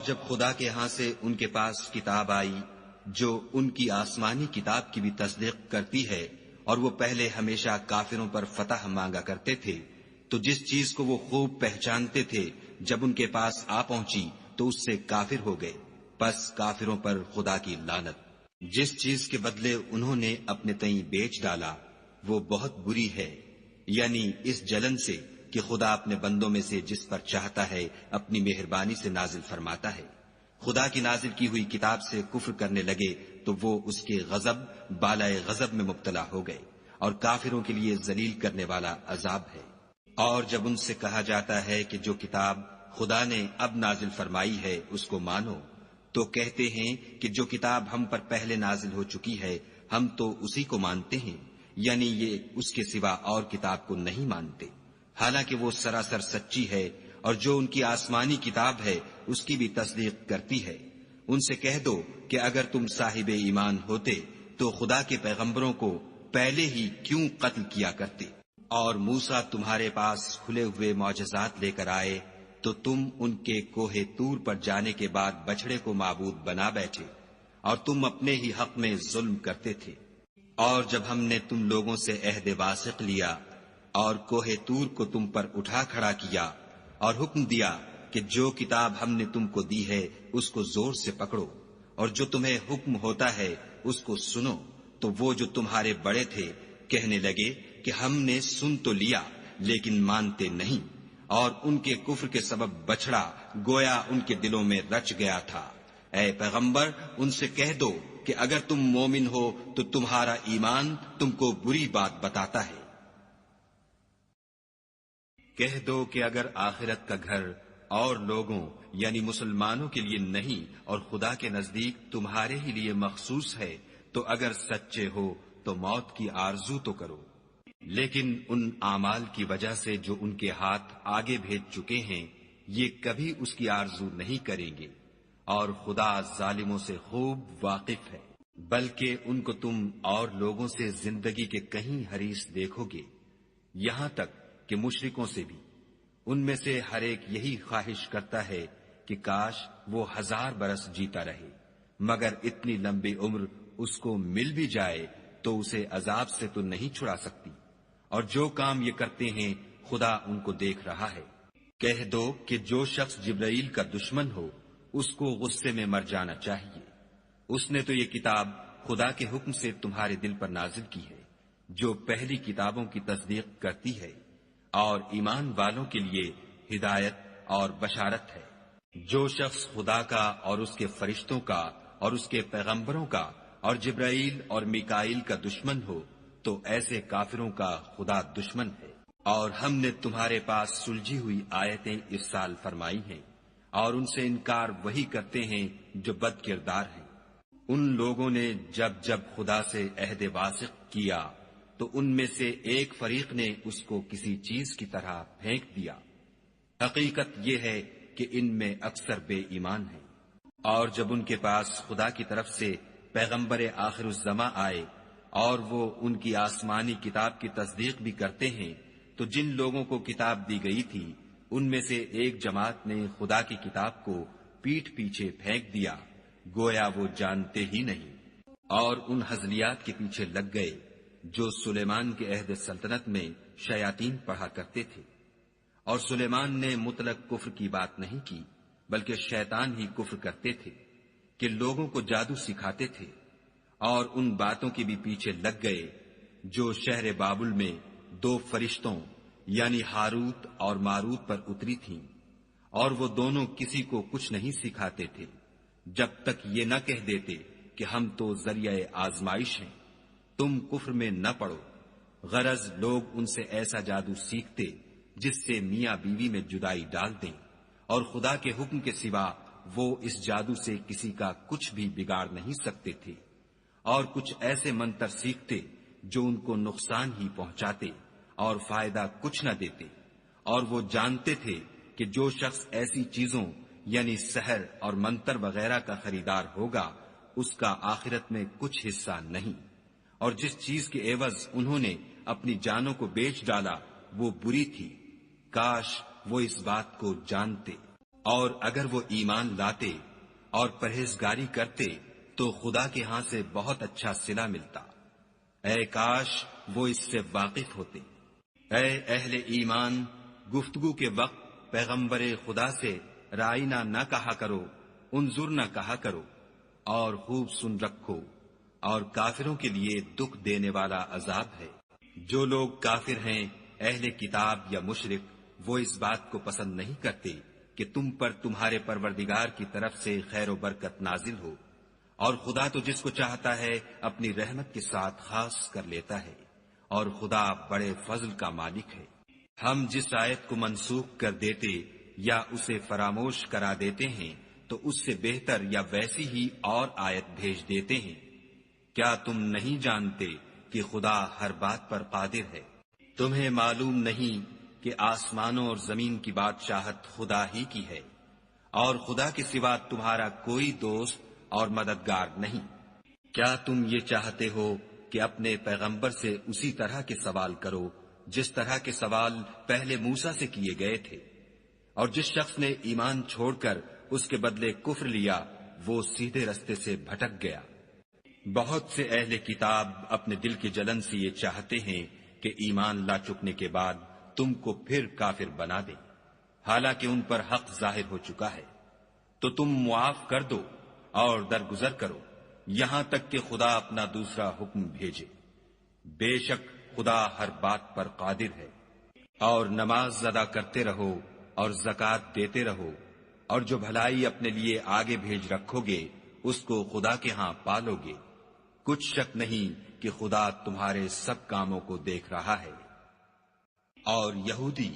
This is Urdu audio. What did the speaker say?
جب خدا کے ہاں سے ان کے پاس کتاب آئی جو ان کی آسمانی کتاب کی بھی تصدیق کرتی ہے، اور وہ پہلے ہمیشہ کافروں پر فتح مانگا کرتے تھے، تو جس چیز کو وہ خوب پہچانتے تھے جب ان کے پاس آ پہنچی تو اس سے کافر ہو گئے، پس کافروں پر خدا کی لعنت۔ جس چیز کے بدلے انہوں نے اپنے تئیں بیچ ڈالا وہ بہت بری ہے، یعنی اس جلن سے کہ خدا اپنے بندوں میں سے جس پر چاہتا ہے اپنی مہربانی سے نازل فرماتا ہے۔ خدا کی نازل کی ہوئی کتاب سے کفر کرنے لگے تو وہ اس کے غضب بالائے غضب میں مبتلا ہو گئے، اور کافروں کے لیے ذلیل کرنے والا عذاب ہے۔ اور جب ان سے کہا جاتا ہے کہ جو کتاب خدا نے اب نازل فرمائی ہے اس کو مانو، تو کہتے ہیں کہ جو کتاب ہم پر پہلے نازل ہو چکی ہے ہم تو اسی کو مانتے ہیں، یعنی یہ اس کے سوا اور کتاب کو نہیں مانتے، حالانکہ وہ سراسر سچی ہے، اور جو ان کی آسمانی کتاب ہے اس کی بھی تصدیق کرتی ہے۔ ان سے کہہ دو کہ اگر تم صاحب ایمان ہوتے تو خدا کے پیغمبروں کو پہلے ہی کیوں قتل کیا کرتے، اور موسیٰ تمہارے پاس کھلے ہوئے معجزات لے کر آئے تو تم ان کے کوہ طور پر جانے کے بعد بچڑے کو معبود بنا بیٹھے، اور تم اپنے ہی حق میں ظلم کرتے تھے۔ اور جب ہم نے تم لوگوں سے عہد واثق لیا اور کوہ طور کو تم پر اٹھا کھڑا کیا اور حکم دیا کہ جو کتاب ہم نے تم کو دی ہے اس کو زور سے پکڑو، اور جو تمہیں حکم ہوتا ہے اس کو سنو، تو وہ جو تمہارے بڑے تھے کہنے لگے کہ ہم نے سن تو لیا لیکن مانتے نہیں، اور ان کے کفر کے سبب بچڑا گویا ان کے دلوں میں رچ گیا تھا۔ اے پیغمبر ان سے کہہ دو کہ اگر تم مومن ہو تو تمہارا ایمان تم کو بری بات بتاتا ہے۔ کہہ دو کہ اگر آخرت کا گھر اور لوگوں یعنی مسلمانوں کے لیے نہیں اور خدا کے نزدیک تمہارے ہی لیے مخصوص ہے تو اگر سچے ہو تو موت کی آرزو تو کرو، لیکن ان اعمال کی وجہ سے جو ان کے ہاتھ آگے بھیج چکے ہیں یہ کبھی اس کی آرزو نہیں کریں گے، اور خدا ظالموں سے خوب واقف ہے۔ بلکہ ان کو تم اور لوگوں سے زندگی کے کہیں حریص دیکھو گے، یہاں تک کہ مشرکوں سے بھی۔ ان میں سے ہر ایک یہی خواہش کرتا ہے کہ کاش وہ 1000 برس جیتا رہے، مگر اتنی لمبی عمر اس کو مل بھی جائے تو اسے عذاب سے تو نہیں چھڑا سکتی، اور جو کام یہ کرتے ہیں خدا ان کو دیکھ رہا ہے۔ کہہ دو کہ جو شخص جبرائیل کا دشمن ہو اس کو غصے میں مر جانا چاہیے، اس نے تو یہ کتاب خدا کے حکم سے تمہارے دل پر نازل کی ہے جو پہلی کتابوں کی تصدیق کرتی ہے، اور ایمان والوں کے لیے ہدایت اور بشارت ہے۔ جو شخص خدا کا اور اس کے فرشتوں کا اور اس کے پیغمبروں کا اور جبرائیل اور میکائیل کا دشمن ہو تو ایسے کافروں کا خدا دشمن ہے۔ اور ہم نے تمہارے پاس سلجھی ہوئی آیتیں ارسال فرمائی ہیں، اور ان سے انکار وہی کرتے ہیں جو بد کردار ہیں۔ ان لوگوں نے جب جب خدا سے عہد واثق کیا تو ان میں سے ایک فریق نے اس کو کسی چیز کی طرح پھینک دیا۔ حقیقت یہ ہے کہ ان میں اکثر بے ایمان ہیں۔ اور جب ان کے پاس خدا کی طرف سے پیغمبر آخر الزماں آئے اور وہ ان کی آسمانی کتاب کی تصدیق بھی کرتے ہیں تو جن لوگوں کو کتاب دی گئی تھی ان میں سے ایک جماعت نے خدا کی کتاب کو پیٹھ پیچھے پھینک دیا گویا وہ جانتے ہی نہیں، اور ان ہزلیات کے پیچھے لگ گئے جو سلیمان کے عہد سلطنت میں شیاطین پڑھا کرتے تھے۔ اور سلیمان نے مطلق کفر کی بات نہیں کی بلکہ شیطان ہی کفر کرتے تھے کہ لوگوں کو جادو سکھاتے تھے، اور ان باتوں کے بھی پیچھے لگ گئے جو شہر بابل میں 2 فرشتوں یعنی ہاروت اور ماروت پر اتری تھیں، اور وہ دونوں کسی کو کچھ نہیں سکھاتے تھے جب تک یہ نہ کہہ دیتے کہ ہم تو ذریعہ آزمائش ہیں، تم کفر میں نہ پڑو۔ غرض لوگ ان سے ایسا جادو سیکھتے جس سے میاں بیوی میں جدائی ڈال دیں، اور خدا کے حکم کے سوا وہ اس جادو سے کسی کا کچھ بھی بگاڑ نہیں سکتے تھے، اور کچھ ایسے منتر سیکھتے جو ان کو نقصان ہی پہنچاتے اور فائدہ کچھ نہ دیتے، اور وہ جانتے تھے کہ جو شخص ایسی چیزوں یعنی سحر اور منتر وغیرہ کا خریدار ہوگا اس کا آخرت میں کچھ حصہ نہیں، اور جس چیز کے عوض انہوں نے اپنی جانوں کو بیچ ڈالا وہ بری تھی، کاش وہ اس بات کو جانتے۔ اور اگر وہ ایمان لاتے اور پرہیزگاری کرتے تو خدا کے ہاں سے بہت اچھا صلہ ملتا۔ اے کاش وہ اس سے واقف ہوتے۔ اے اہل ایمان، گفتگو کے وقت پیغمبر خدا سے رائنا نہ کہا کرو، انظر نہ کہا کرو، اور خوب سن رکھو، اور کافروں کے لیے دکھ دینے والا عذاب ہے۔ جو لوگ کافر ہیں، اہل کتاب یا مشرک، وہ اس بات کو پسند نہیں کرتے کہ تم پر تمہارے پروردگار کی طرف سے خیر و برکت نازل ہو، اور خدا تو جس کو چاہتا ہے اپنی رحمت کے ساتھ خاص کر لیتا ہے، اور خدا بڑے فضل کا مالک ہے۔ ہم جس آیت کو منسوخ کر دیتے یا اسے فراموش کرا دیتے ہیں تو اس سے بہتر یا ویسی ہی اور آیت بھیج دیتے ہیں۔ کیا تم نہیں جانتے کہ خدا ہر بات پر قادر ہے؟ تمہیں معلوم نہیں کہ آسمانوں اور زمین کی بادشاہت خدا ہی کی ہے، اور خدا کے سوا تمہارا کوئی دوست اور مددگار نہیں۔ کیا تم یہ چاہتے ہو کہ اپنے پیغمبر سے اسی طرح کے سوال کرو جس طرح کے سوال پہلے موسیٰ سے کیے گئے تھے؟ اور جس شخص نے ایمان چھوڑ کر اس کے بدلے کفر لیا، وہ سیدھے رستے سے بھٹک گیا۔ بہت سے اہل کتاب اپنے دل کی جلن سے یہ چاہتے ہیں کہ ایمان لا چکنے کے بعد تم کو پھر کافر بنا دیں، حالانکہ ان پر حق ظاہر ہو چکا ہے۔ تو تم معاف کر دو اور درگزر کرو یہاں تک کہ خدا اپنا دوسرا حکم بھیجے۔ بے شک خدا ہر بات پر قادر ہے۔ اور نماز ادا کرتے رہو اور زکوٰۃ دیتے رہو، اور جو بھلائی اپنے لیے آگے بھیج رکھو گے اس کو خدا کے ہاں پالو گے۔ کچھ شک نہیں کہ خدا تمہارے سب کاموں کو دیکھ رہا ہے۔ اور یہودی